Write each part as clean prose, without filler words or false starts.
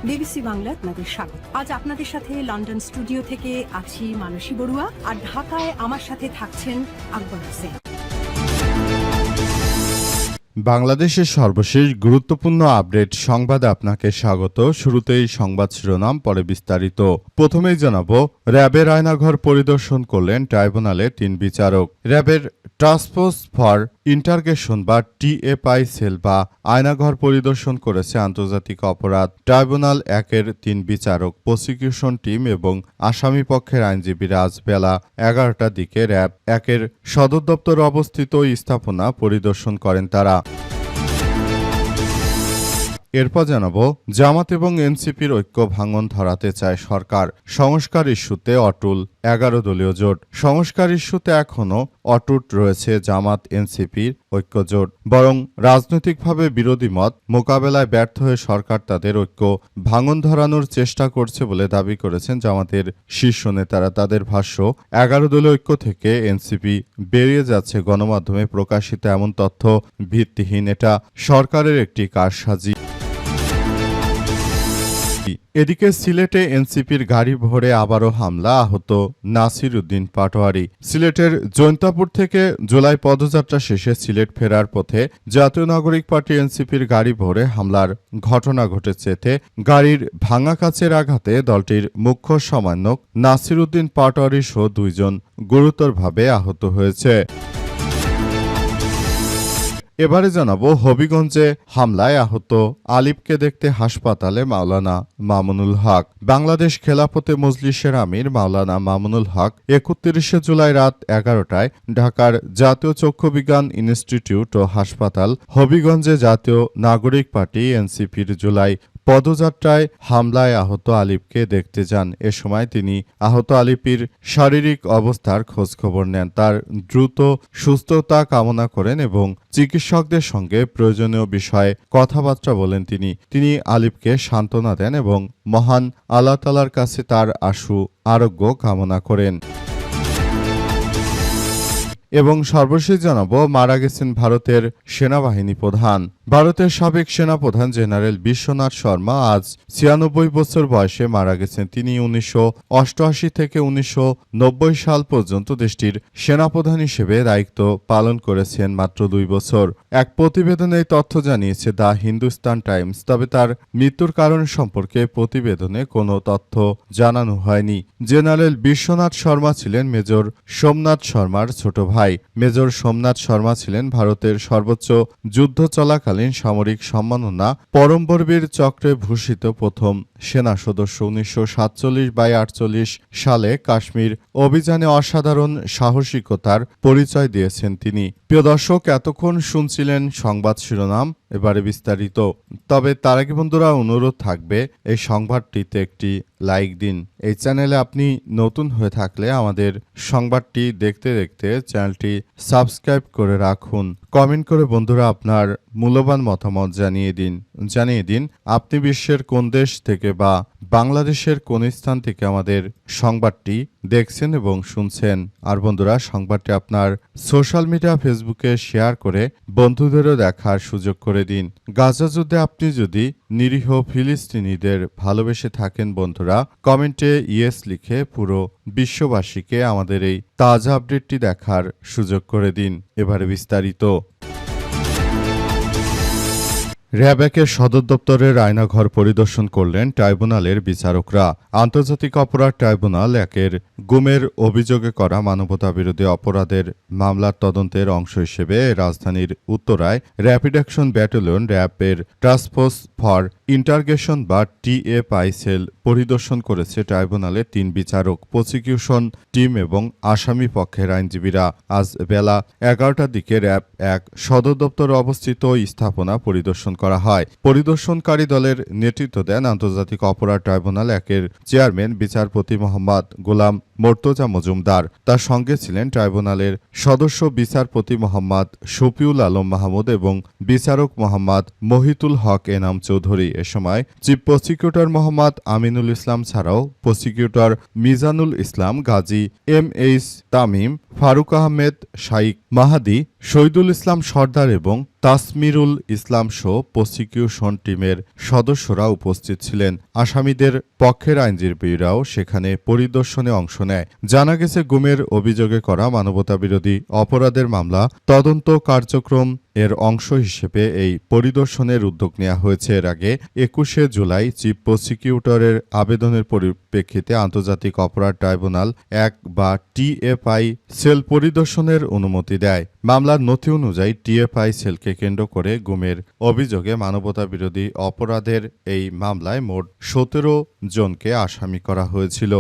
BBC Bangla আপনাদের স্বাগত। আজ আপনাদের সাথে লন্ডন স্টুডিও থেকে আছি মানসী বড়ুয়া, আর ঢাকায় আমার সাথে থাকছেন আকবর হোসেন। বাংলাদেশের সর্বশেষ গুরুত্বপূর্ণ আপডেট সংবাদে আপনাকে স্বাগত। শুরুতেই সংবাদ শিরোনাম, পরে বিস্তারিত। প্রথমেই জানাবো, র্যাবের আয়নাঘর পরিদর্শন করলেন ট্রাইব্যুনালের 3 বিচারক। র্যাবের টাস্কফোর্স ফর ইন্টারগেশন বা টিএফআই সেল বা আয়নাঘর পরিদর্শন করেছে আন্তর্জাতিক অপরাধ ট্রাইব্যুনাল 1-এর 3 বিচারক, প্রসিকিউশন টিম এবং আসামি পক্ষের আইনজীবীরা। আজ বেলা 11টার দিকে র্যাব 1-এর সদর দপ্তর অবস্থিত স্থাপনা পরিদর্শন করেন তারা। এরপর জানাবো, জামাত এবং এনসিপির ঐক্য ভাঙন ধরাতে চায় সরকার। সংস্কার ইস্যুতে অটল 11 দলীয় জোট। সংস্কার ইস্যুতে এখনও অটুট রয়েছে জামাত এনসিপির ঐক্য জোট। বরং রাজনৈতিকভাবে বিরোধী মত মোকাবেলায় ব্যর্থ হয়ে সরকার তাদের ঐক্য ভাঙন ধরানোর চেষ্টা করছে বলে দাবি করেছেন জামাতের শীর্ষ নেতারা। তাদের ভাষ্য, 11 দলীয় ঐক্য থেকে এনসিপি বেরিয়ে যাচ্ছে গণমাধ্যমে প্রকাশিত এমন তথ্য ভিত্তিহীন। এটা সরকারের একটি কারসাজি। এদিকে সিলেটে এনসিপির গাড়ি ভরে আবারও হামলা, আহত নাসির উদ্দিন পাটোয়ারি। সিলেটের জৈন্তাপুর থেকে জুলাই পদযাত্রা শেষে সিলেট ফেরার পথে জাতীয় নাগরিক পার্টি এনসিপির গাড়ি ভরে হামলার ঘটনা ঘটেছে। এতে গাড়ির ভাঙা কাচের আঘাতে দলটির মুখ্য সমন্বয়ক নাসির উদ্দিন পাটোয়ারি সহ 2 জন গুরুতরভাবে আহত হয়েছে। এবারে জানাবো, হবিগঞ্জে হামলায় আহত আলিফকে দেখতে হাসপাতালে মাওলানা মামুনুল হক। বাংলাদেশ খেলাফতে মজলিসের আমির মাওলানা মামুনুল হক 31 জুলাই রাত 11টায় ঢাকার জাতীয় চক্ষু বিজ্ঞান ইনস্টিটিউট ও হাসপাতাল হবিগঞ্জে জাতীয় নাগরিক পার্টি এনসিপির জুলাই পদযাত্রায় হামলায় আহত আলিফকে দেখতে যান। এ সময় তিনি আহত আলিফের শারীরিক অবস্থার খোঁজখবর নেন, তার দ্রুত সুস্থতা কামনা করেন এবং চিকিৎসকদের সঙ্গে প্রয়োজনীয় বিষয়ে কথাবার্তা বলেন। তিনি আলিফকে সান্ত্বনা দেন এবং মহান আল্লাহ তাআলার কাছে তার আশু আরোগ্য কামনা করেন। এবং সর্বশেষ জানাবো, মারা গেছেন ভারতের সেনাবাহিনী প্রধান। ভারতের সাবেক সেনাপ্রধান জেনারেল বিশ্বনাথ শর্মা আজ 96 বছর বয়সে মারা গেছেন। তিনি 1988 থেকে 1990 সাল পর্যন্ত দেশটির সেনাপ্রধান হিসেবে দায়িত্ব পালন করেছেন মাত্র 2 বছর। এক প্রতিবেদনে এই তথ্য জানিয়েছে দ্য হিন্দুস্তান টাইমস। তবে তার মৃত্যুর কারণ সম্পর্কে প্রতিবেদনে কোনো তথ্য জানানো হয়নি। জেনারেল বিশ্বনাথ শর্মা ছিলেন মেজর সোমনাথ শর্মার ছোট ভাই। মেজর সোমনাথ শর্মা ছিলেন ভারতের সর্বোচ্চ যুদ্ধ চলাকালীন সামরিক সম্মাননা পরমবীর চক্রে ভূষিত প্রথম সেনা সদস্য। 1947-48 সালে কাশ্মীর অভিযানে অসাধারণ সাহসিকতার পরিচয় দিয়েছেন তিনি। প্রিয় দর্শক, এতক্ষণ শুনছিলেন সংবাদ শিরোনাম, এবারে বিস্তারিত। তবে তার আগে বন্ধুরা, অনুরোধ থাকবে এই সংবাদটিতে একটি লাইক দিন। এই চ্যানেলে আপনি নতুন হয়ে থাকলে আমাদের সংবাদটি দেখতে দেখতে চ্যানেলটি সাবস্ক্রাইব করে রাখুন। কমেন্ট করে বন্ধুরা আপনার মূল্যবান মতামত জানিয়ে দিন আপনি বিশ্বের কোন দেশ থেকে বা বাংলাদেশের কোন স্থান থেকে আমাদের সংবাদটি দেখছেন এবং শুনছেন। আর বন্ধুরা, সংবাদটি আপনার সোশ্যাল মিডিয়া ফেসবুকে শেয়ার করে বন্ধুদেরও দেখার সুযোগ করে দিন। গাজা যুদ্ধে আপনি যদি নিরীহ ফিলিস্তিনিদের ভালোবেসে থাকেন বন্ধুরা, কমেন্টে ইয়েস লিখে পুরো বিশ্ববাসীকে আমাদের এই তাজা আপডেটটি দেখার সুযোগ করে দিন। এবারে বিস্তারিত। র্যাব 1-এর সদর দপ্তরের আয়নাঘর পরিদর্শন করলেন ট্রাইব্যুনালের বিচারকরা। আন্তর্জাতিক অপরাধ ট্রাইব্যুনাল 1-এর গুমের অভিযোগে করা মানবতাবিরোধী অপরাধের মামলার তদন্তের অংশ হিসেবে রাজধানীর উত্তরায় র্যাপিড অ্যাকশন ব্যাটালিয়ন র্যাবের টাস্কফোর্স ফর ইন্টারগেশন বা টিএফআই সেল পরিদর্শন করেছে ট্রাইব্যুনালের 3 বিচারক, প্রসিকিউশন টিম এবং আসামি পক্ষের আইনজীবীরা। আজ বেলা 11টার দিকে র্যাব 1 সদর দপ্তর অবস্থিত স্থাপনা পরিদর্শন করা হয়। পরিদর্শনকারী দলের নেতৃত্ব দেন আন্তর্জাতিক অপরাধ ট্রাইব্যুনাল 1-এর চেয়ারম্যান বিচারপতি মোহাম্মদ গোলাম মোর্তজা মজুমদার। তার সঙ্গে ছিলেন ট্রাইব্যুনালের সদস্য বিচারপতি মোহাম্মদ শফিউল আলম মাহমুদ এবং বিচারক মোহাম্মদ মহিতুল হক এনাম চৌধুরী। এ সময় চিফ প্রসিকিউটর মোহাম্মদ আমিনুল ইসলাম ছাড়াও প্রসিকিউটর মিজানুল ইসলাম, গাজী এম.এইচ. তামিম, ফারুক আহমেদ, শাইখ মাহাদি, শহীদুল ইসলাম সর্দার এবং তাসমিরুল ইসলাম সহ প্রসিকিউশন টিমের সদস্যরা উপস্থিত ছিলেন। আসামিদের পক্ষের আইনজীবীরাও সেখানে পরিদর্শনে অংশ নেয়। জানা গেছে, গুমের অভিযোগে করা মানবতাবিরোধী অপরাধের মামলা তদন্ত কার্যক্রম এর অংশ হিসেবে এই পরিদর্শনের উদ্যোগ নেওয়া হয়েছে। এর আগে ২১শে জুলাই চিফ প্রসিকিউটরের আবেদনের পরিপ্রেক্ষিতে আন্তর্জাতিক অপরাধ ট্রাইব্যুনাল ১ বা টিএফআই সেল পরিদর্শনের অনুমতি দেয়। মামলার নথি অনুযায়ী টিএফআই সেলকে কেন্দ্র করে গুমের অভিযোগে মানবতাবিরোধী অপরাধের এই মামলায় মোট ১৭ জনকে আসামি করা হয়েছিল।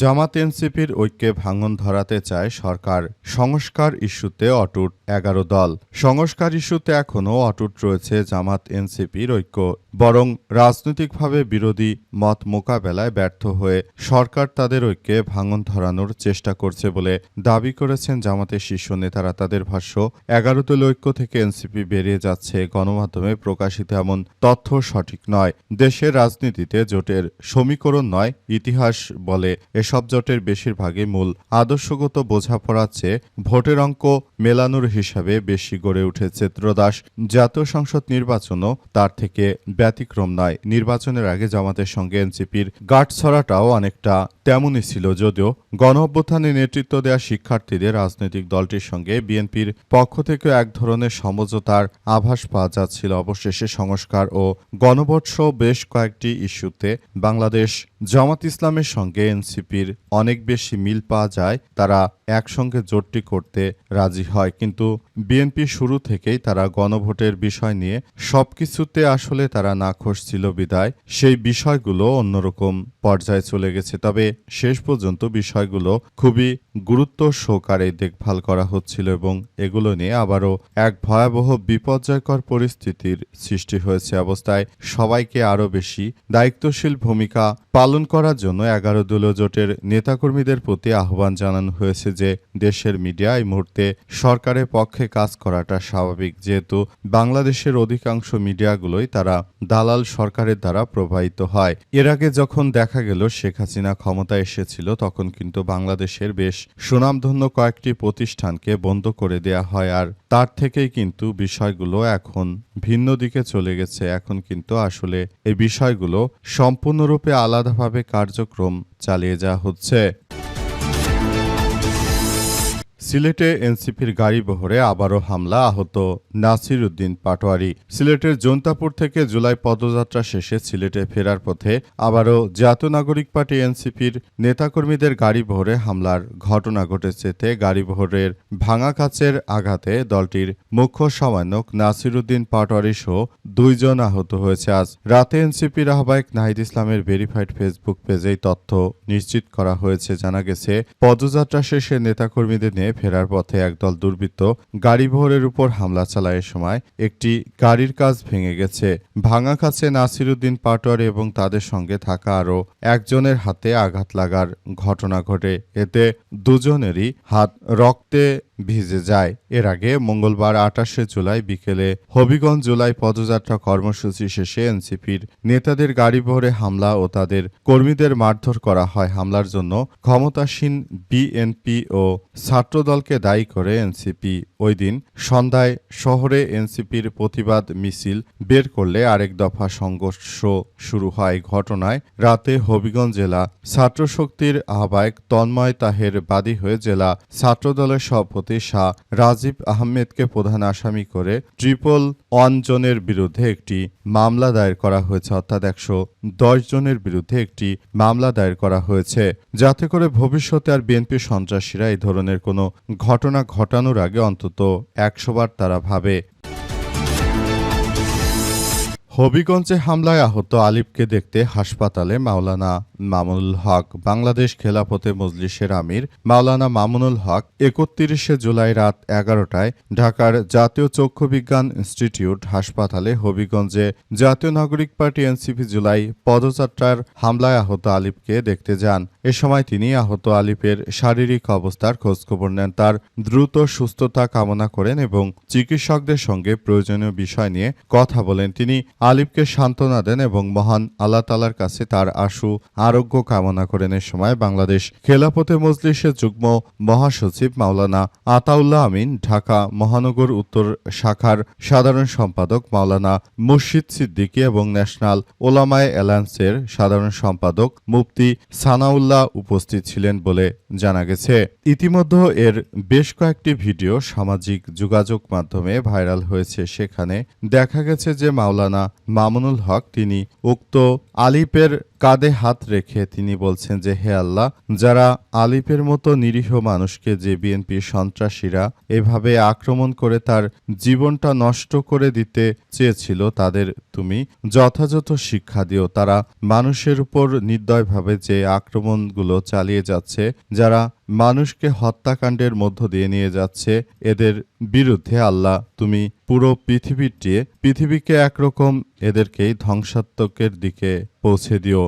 জামাত এনসিপির ঐক্যে ভাঙন ধরাতে চায় সরকার। সংস্কার ইস্যুতে অটুট ১১ দল। সংস্কার ইস্যুতে এখনও অটুট রয়েছে জামাত এনসিপির ঐক্য। বরং রাজনৈতিকভাবে বিরোধী মত মোকাবেলায় ব্যর্থ হয়ে সরকার তাদের ঐক্যে ভাঙন ধরানোর চেষ্টা করছে বলে দাবি করেছেন জামাতের শীর্ষ নেতারা। তাদের ভাষ্য, ১১ দল ঐক্য থেকে এনসিপি বেরিয়ে যাচ্ছে। গণমাধ্যমে প্রকাশিত এমন তথ্য সঠিক নয়। দেশের রাজনীতিতে জোটের সমীকরণ নয়, ইতিহাস বলে এসব জোটের বেশিরভাগই মূল আদর্শগত বোঝাপড়ার চেয়ে ভোটের অঙ্ক মেলানোর হিসাবে বেশি গড়ে উঠেছে। ত্রয়োদশ জাতীয় সংসদ নির্বাচনও তার থেকে ব্যতিক্রম নয়। নির্বাচনের আগে জামাতের সঙ্গে এনসিপির গাঁটছড়াটাও অনেকটা তেমনই ছিল। যদিও গণঅভ্যুত্থানে নেতৃত্ব দেওয়া শিক্ষার্থীদের রাজনৈতিক দলটির সঙ্গে বিএনপির পক্ষ থেকে এক ধরনের সমঝোতার আভাস পাওয়া যাচ্ছিল। অবশেষে সংস্কার ও গণভোট সহ বেশ কয়েকটি ইস্যুতে বাংলাদেশ জামাত ইসলামের সঙ্গে এনসিপির অনেক বেশি মিল পাওয়া যায়। তারা একসঙ্গে জোটটি করতে রাজি হয়, কিন্তু বিএনপি শুরু থেকেই তারা গণভোটের বিষয় নিয়ে সবকিছুতে আসলে তারা নাখোশ ছিল বিদায় সেই বিষয়গুলো অন্যরকম পর্যায়ে চলে গেছে। তবে শেষ পর্যন্ত বিষয়গুলো খুবই গুরুত্ব সহকারে দেখভাল করা হচ্ছিল এবং এগুলো নিয়ে আবারও এক ভয়াবহ বিপর্যয়কর পরিস্থিতির সৃষ্টি হয়েছে। অবস্থায় সবাইকে আরও বেশি দায়িত্বশীল ভূমিকা পালন করার জন্য ১১ দলীয় জোটের নেতাকর্মীদের প্রতি আহ্বান জানানো হয়েছে যে দেশের মিডিয়া এই মুহূর্তে সরকারের পক্ষে কাজ করাটা স্বাভাবিক, যেহেতু বাংলাদেশের অধিকাংশ মিডিয়াগুলোই তারা দালাল সরকারের দ্বারা প্রভাবিত হয়। এর আগে যখন দেখা গেল শেখ হাসিনা ক্ষমতায় এসেছিল, তখন কিন্তু বাংলাদেশের বেশ সুনামধন্য কয়েকটি প্রতিষ্ঠানকে বন্ধ করে দেয়া হয়, আর তার থেকেই কিন্তু বিষয়গুলো এখন ভিন্ন দিকে চলে গেছে। এখন কিন্তু আসলে এই বিষয়গুলো সম্পূর্ণরূপে আলাদাভাবে কার্যক্রম চালিয়ে যাওয়া হচ্ছে। সিলেটে এনসিপির গাড়িবহরে আবারও হামলা, আহত নাসির উদ্দিন পাটোয়ারি। সিলেটের জৈন্তাপুর থেকে জুলাই পদযাত্রা শেষে সিলেটে ফেরার পথে আবারও জাতীয় নাগরিক পার্টি এনসিপির নেতাকর্মীদের গাড়িবহরে হামলার ঘটনা ঘটেছে। এতে গাড়িবহরের ভাঙা কাচের আঘাতে দলটির মুখ্য সমন্বয়ক নাসির উদ্দিন পাটোয়ারি সহ ২ জন আহত হয়েছে। আজ রাতে এনসিপির আহ্বায়ক নাহিদ ইসলামের ভেরিফাইড ফেসবুক পেজেই তথ্য নিশ্চিত করা হয়েছে। জানা গেছে, পদযাত্রা শেষে নেতাকর্মীদের নিয়ে ফেরার পথে একদল দুর্বৃত্ত গাড়িবহরের উপর হামলা চালায়। সময় একটি গাড়ির কাচ ভেঙে গেছে। ভাঙা কাছে নাসির উদ্দিন পাটোয়ারি এবং তাদের সঙ্গে থাকা আরও একজনের হাতে আঘাত লাগার ঘটনা ঘটে। এতে দুজনেরই হাত রক্তে ভিজে যায়। এর আগে মঙ্গলবার ২৮শে জুলাই বিকেলে হবিগঞ্জ জুলাই পদযাত্রা কর্মসূচি শেষে এনসিপির নেতাদের গাড়িবহরে হামলা ও তাদের কর্মীদের মারধর করা হয়। হামলার জন্য ক্ষমতাসীন বিএনপি ও ছাত্রদলকে দায়ী করে এনসিপি ওই দিন সন্ধ্যায় শহরে এনসিপির প্রতিবাদ মিছিল বের করলে আরেক দফা সংঘর্ষ শুরু হয়। ঘটনায় রাতে হবিগঞ্জ জেলা ছাত্রশক্তির আহ্বায়ক তন্ময় তাহের বাদী হয়ে জেলা ছাত্রদলের সভাপতি শাহ রাজীব আহমেদকে প্রধান আসামি করে 111 জনের বিরুদ্ধে একটি মামলা দায়ের করা হয়েছে। অর্থাৎ ১১০ জনের বিরুদ্ধে একটি মামলা দায়ের করা হয়েছে, যাতে করে ভবিষ্যতে আর বিএনপি সন্ত্রাসীরা এই ধরনের কোনো ঘটনা ঘটানোর আগে অন্তত ১০০ বার তারা ভাবে। হবিগঞ্জে হামলায় আহত আলিফকে দেখতে হাসপাতালে মাওলানা মামুনুল হক। বাংলাদেশ খেলাফতে মজলিসের আমির মাওলানা মামুনুল হক ৩১শে জুলাই রাত ১১টায় ঢাকার জাতীয় চক্ষু বিজ্ঞান ইনস্টিটিউট হাসপাতালে হবিগঞ্জে জাতীয় নাগরিক পার্টি এনসিপি জুলাই পদযাত্রার হামলায় আহত আলিফকে দেখতে যান। এ সময় তিনি আহত আলিফের শারীরিক অবস্থার খোঁজখবর নেন, তার দ্রুত সুস্থতা কামনা করেন এবং চিকিৎসকদের সঙ্গে প্রয়োজনীয় বিষয় নিয়ে কথা বলেন। তিনি আলিফকে সান্ত্বনা দেন এবং মহান আল্লাহ তাআলার কাছে তার আশু আরোগ্য কামনা করেন। এ সময় বাংলাদেশ খেলাফতে মজলিসের যুগ্ম মহাসচিব মাওলানা আতাউল্লাহ আমিন, ঢাকা মহানগর উত্তর শাখার সাধারণ সম্পাদক মাওলানা মুর্শিদ সিদ্দিকী এবং ন্যাশনাল ওলামায়ে অ্যালায়েন্সের সাধারণ সম্পাদক মুফতি সানাউল্লাহ উপস্থিত ছিলেন বলে জানা গেছে। ইতিমধ্যে এর বেশ কয়েকটি ভিডিও সামাজিক যোগাযোগ মাধ্যমে ভাইরাল হয়েছে। সেখানে দেখা গেছে যে মাওলানা মামুনুল হক তিনি উক্ত আলিফের কাঁধে হাত রেখে তিনি বলছেন যে, হে আল্লাহ, যারা আলিফের মতো নিরীহ মানুষকে যে বিএনপি সন্ত্রাসীরা এভাবে আক্রমণ করে তার জীবনটা নষ্ট করে দিতে চেয়েছিল, তাদের তুমি যথাযথ শিক্ষা দিও। তারা মানুষের উপর নির্দয়ভাবে যে আক্রমণগুলো চালিয়ে যাচ্ছে, যারা মানুষকে হত্যাকাণ্ডের মধ্য দিয়ে নিয়ে যাচ্ছে, এদের বিরুদ্ধে আল্লাহ তুমি পুরো পৃথিবীকে একরকম এদেরকেই ধ্বংসাত্মকের দিকে পৌঁছে দিও।